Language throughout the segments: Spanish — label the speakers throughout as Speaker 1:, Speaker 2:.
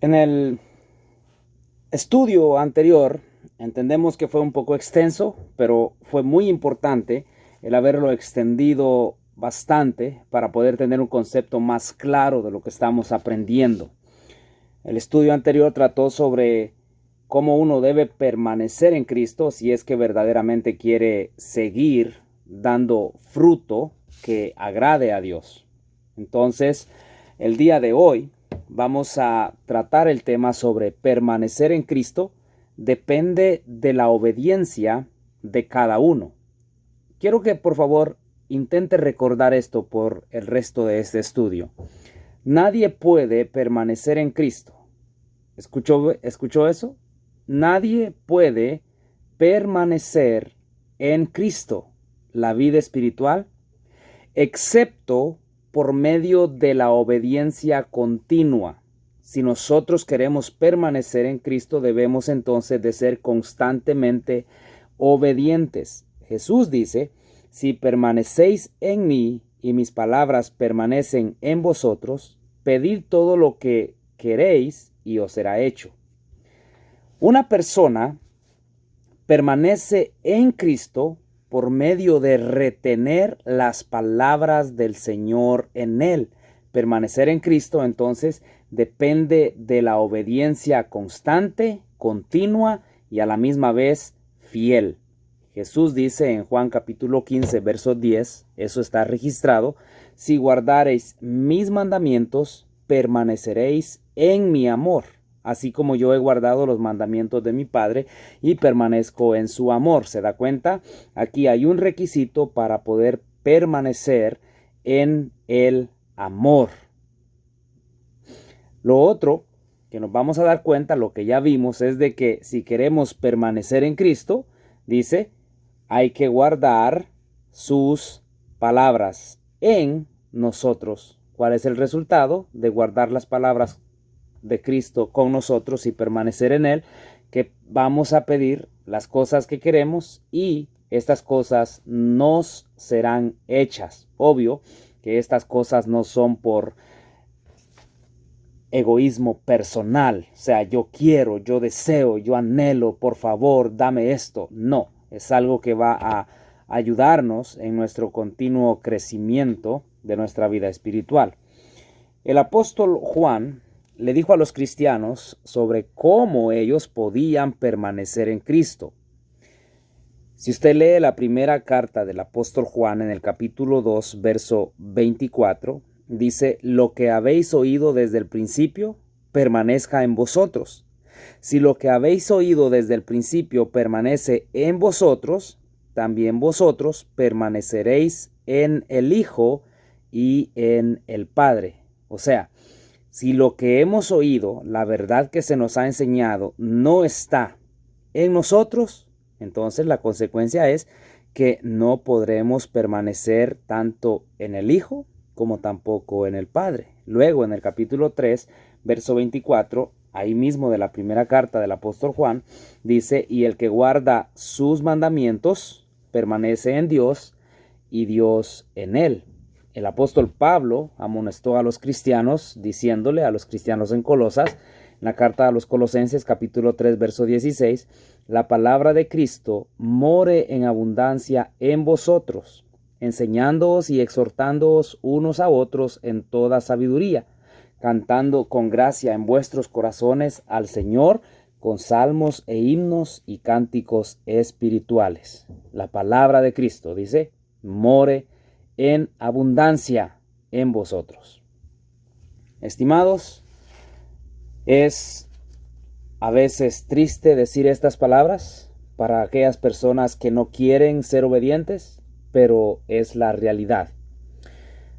Speaker 1: En el estudio anterior entendemos que fue un poco extenso, pero fue muy importante el haberlo extendido bastante para poder tener un concepto más claro de lo que estamos aprendiendo. El estudio anterior trató sobre cómo uno debe permanecer en Cristo si es que verdaderamente quiere seguir dando fruto que agrade a Dios. Entonces, el día de hoy vamos a tratar el tema sobre permanecer en Cristo depende de la obediencia de cada uno. Quiero que por favor intente recordar esto por el resto de este estudio. Nadie puede permanecer en Cristo. ¿Escuchó eso? Nadie puede permanecer en Cristo, la vida espiritual, excepto por medio de la obediencia continua. Si nosotros queremos permanecer en Cristo, debemos entonces de ser constantemente obedientes. Jesús dice, si permanecéis en mí y mis palabras permanecen en vosotros, pedid todo lo que queréis y os será hecho. Una persona permanece en Cristo por medio de retener las palabras del Señor en él. Permanecer en Cristo entonces depende de la obediencia constante, continua y a la misma vez fiel. Jesús dice en Juan capítulo 15, verso 10, eso está registrado, si guardareis mis mandamientos, permaneceréis en mi amor, así como yo he guardado los mandamientos de mi Padre y permanezco en su amor. ¿Se da cuenta? Aquí hay un requisito para poder permanecer en el amor. Lo otro que nos vamos a dar cuenta, lo que ya vimos, es de que si queremos permanecer en Cristo, dice, hay que guardar sus palabras en nosotros. ¿Cuál es el resultado de guardar las palabras de Cristo con nosotros y permanecer en él? Que vamos a pedir las cosas que queremos y estas cosas nos serán hechas. Obvio que estas cosas no son por egoísmo personal, o sea, yo quiero, yo deseo, yo anhelo, por favor, dame esto. No, es algo que va a ayudarnos en nuestro continuo crecimiento de nuestra vida espiritual. El apóstol Juan le dijo a los cristianos sobre cómo ellos podían permanecer en Cristo. Si usted lee la primera carta del apóstol Juan en el capítulo 2, verso 24, dice, lo que habéis oído desde el principio, permanezca en vosotros. Si lo que habéis oído desde el principio permanece en vosotros, también vosotros permaneceréis en el Hijo y en el Padre. O sea, si lo que hemos oído, la verdad que se nos ha enseñado, no está en nosotros, entonces la consecuencia es que no podremos permanecer tanto en el Hijo como tampoco en el Padre. Luego en el capítulo 3, verso 24, ahí mismo de la primera carta del apóstol Juan, dice, y el que guarda sus mandamientos permanece en Dios y Dios en él. El apóstol Pablo amonestó a los cristianos, diciéndole a los cristianos en Colosas, en la carta a los Colosenses capítulo 3, verso 16, la palabra de Cristo more en abundancia en vosotros, enseñándoos y exhortándoos unos a otros en toda sabiduría, cantando con gracia en vuestros corazones al Señor con salmos e himnos y cánticos espirituales. La palabra de Cristo, dice, more en abundancia en vosotros. Estimados, es a veces triste decir estas palabras para aquellas personas que no quieren ser obedientes, pero es la realidad.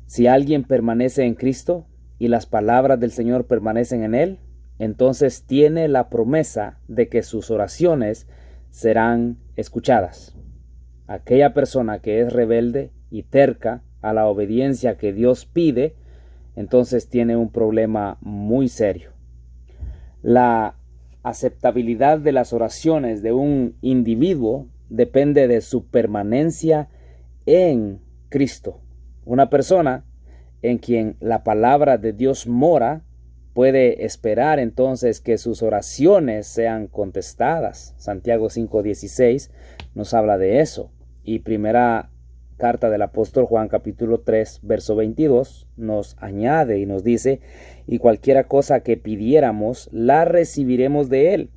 Speaker 1: Si alguien permanece en Cristo y las palabras del Señor permanecen en él, entonces tiene la promesa de que sus oraciones serán escuchadas. Aquella persona que es rebelde y terca a la obediencia que Dios pide, entonces tiene un problema muy serio. La aceptabilidad de las oraciones de un individuo depende de su permanencia en Cristo. Una persona en quien la palabra de Dios mora puede esperar entonces que sus oraciones sean contestadas. Santiago 5:16 nos habla de eso. Y primera carta del apóstol Juan capítulo 3 verso 22 nos añade y nos dice: y cualquiera cosa que pidiéramos la recibiremos de él,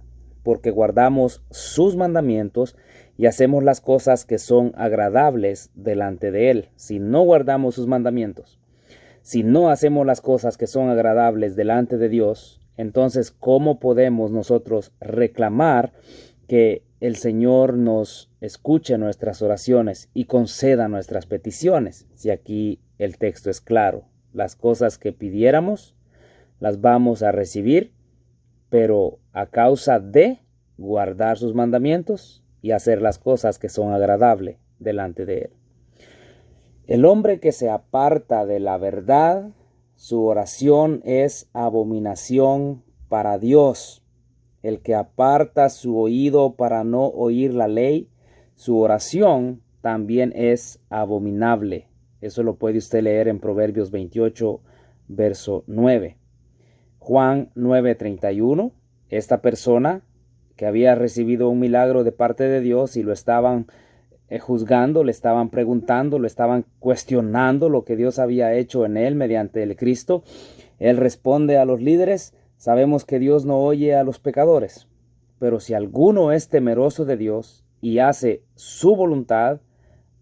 Speaker 1: porque guardamos sus mandamientos y hacemos las cosas que son agradables delante de él. Si no guardamos sus mandamientos, si no hacemos las cosas que son agradables delante de Dios, entonces ¿cómo podemos nosotros reclamar que el Señor nos escuche nuestras oraciones y conceda nuestras peticiones? Si aquí el texto es claro, las cosas que pidiéramos las vamos a recibir, pero a causa de guardar sus mandamientos y hacer las cosas que son agradables delante de él. El hombre que se aparta de la verdad, su oración es abominación para Dios. El que aparta su oído para no oír la ley, su oración también es abominable. Eso lo puede usted leer en Proverbios 28, verso 9. Juan 9:31, esta persona que había recibido un milagro de parte de Dios y lo estaban juzgando, le estaban preguntando, le estaban cuestionando lo que Dios había hecho en él mediante el Cristo. Él responde a los líderes: sabemos que Dios no oye a los pecadores, pero si alguno es temeroso de Dios y hace su voluntad,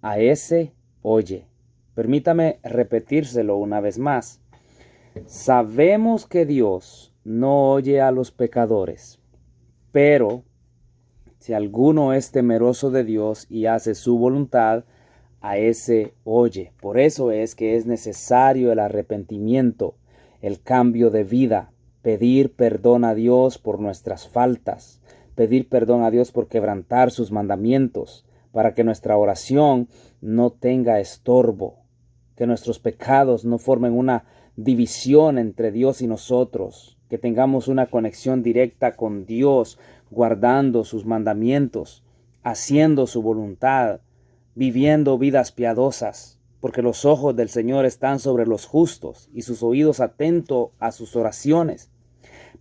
Speaker 1: a ese oye. Permítame repetírselo una vez más. Sabemos que Dios no oye a los pecadores, pero si alguno es temeroso de Dios y hace su voluntad, a ese oye. Por eso es que es necesario el arrepentimiento, el cambio de vida, pedir perdón a Dios por nuestras faltas, pedir perdón a Dios por quebrantar sus mandamientos, para que nuestra oración no tenga estorbo, que nuestros pecados no formen una división entre Dios y nosotros, que tengamos una conexión directa con Dios, guardando sus mandamientos, haciendo su voluntad, viviendo vidas piadosas, porque los ojos del Señor están sobre los justos y sus oídos atentos a sus oraciones.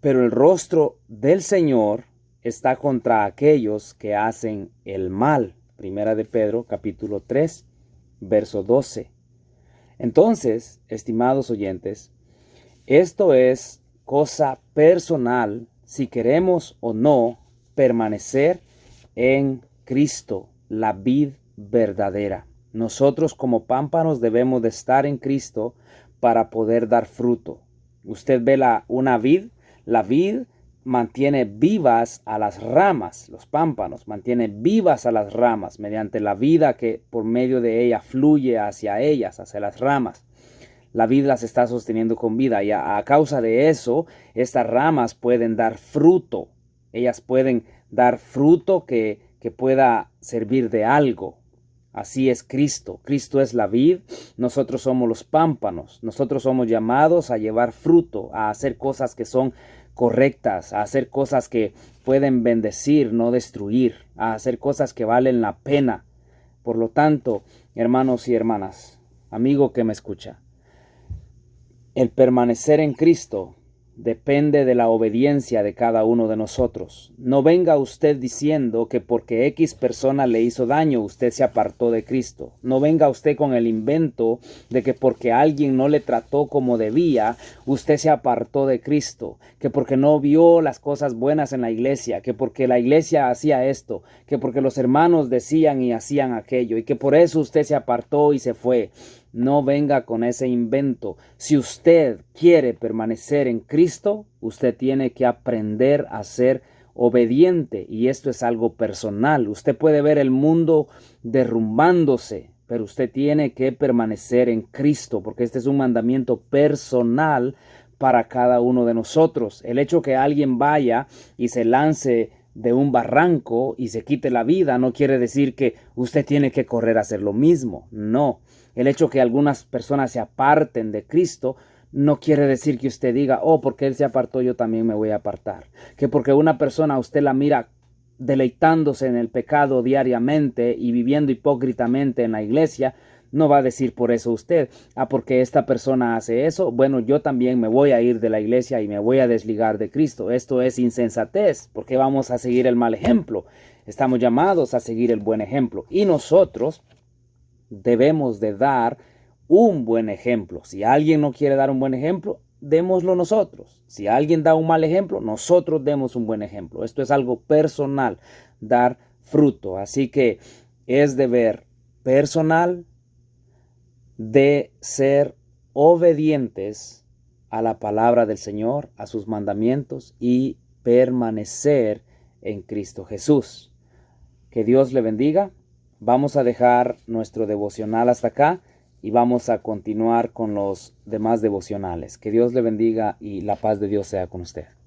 Speaker 1: Pero el rostro del Señor está contra aquellos que hacen el mal. Primera de Pedro, capítulo 3, verso 12. Entonces, estimados oyentes, esto es cosa personal si queremos o no permanecer en Cristo, la vid verdadera. Nosotros como pámpanos debemos de estar en Cristo para poder dar fruto. Usted ve una vid, la vid mantiene vivas a las ramas, los pámpanos mantienen vivas a las ramas mediante la vida que por medio de ella fluye hacia ellas, hacia las ramas. La vid las está sosteniendo con vida y a causa de eso, estas ramas pueden dar fruto. Ellas pueden dar fruto que pueda servir de algo. Así es Cristo. Cristo es la vid, nosotros somos los pámpanos. Nosotros somos llamados a llevar fruto, a hacer cosas que son correctas, a hacer cosas que pueden bendecir, no destruir, a hacer cosas que valen la pena. Por lo tanto, hermanos y hermanas, amigo que me escucha, el permanecer en Cristo depende de la obediencia de cada uno de nosotros. No venga usted diciendo que porque X persona le hizo daño, usted se apartó de Cristo. No venga usted con el invento de que porque alguien no le trató como debía, usted se apartó de Cristo. Que porque no vio las cosas buenas en la iglesia, que porque la iglesia hacía esto, que porque los hermanos decían y hacían aquello, y que por eso usted se apartó y se fue. No venga con ese invento. Si usted quiere permanecer en Cristo, usted tiene que aprender a ser obediente, y esto es algo personal. Usted puede ver el mundo derrumbándose, pero usted tiene que permanecer en Cristo, porque este es un mandamiento personal para cada uno de nosotros. El hecho que alguien vaya y se lance de un barranco y se quite la vida no quiere decir que usted tiene que correr a hacer lo mismo. No. El hecho que algunas personas se aparten de Cristo no quiere decir que usted diga, oh, porque Él se apartó, yo también me voy a apartar. Que porque una persona usted la mira deleitándose en el pecado diariamente y viviendo hipócritamente en la iglesia, No va a decir por eso usted, porque esta persona hace eso, bueno, yo también me voy a ir de la iglesia y me voy a desligar de Cristo. Esto es insensatez, porque vamos a seguir el mal ejemplo. Estamos llamados a seguir el buen ejemplo. Y nosotros debemos de dar un buen ejemplo. Si alguien no quiere dar un buen ejemplo, démoslo nosotros. Si alguien da un mal ejemplo, nosotros demos un buen ejemplo. Esto es algo personal, dar fruto. Así que es deber personal de ser obedientes a la palabra del Señor, a sus mandamientos y permanecer en Cristo Jesús. Que Dios le bendiga. Vamos a dejar nuestro devocional hasta acá y vamos a continuar con los demás devocionales. Que Dios le bendiga y la paz de Dios sea con usted.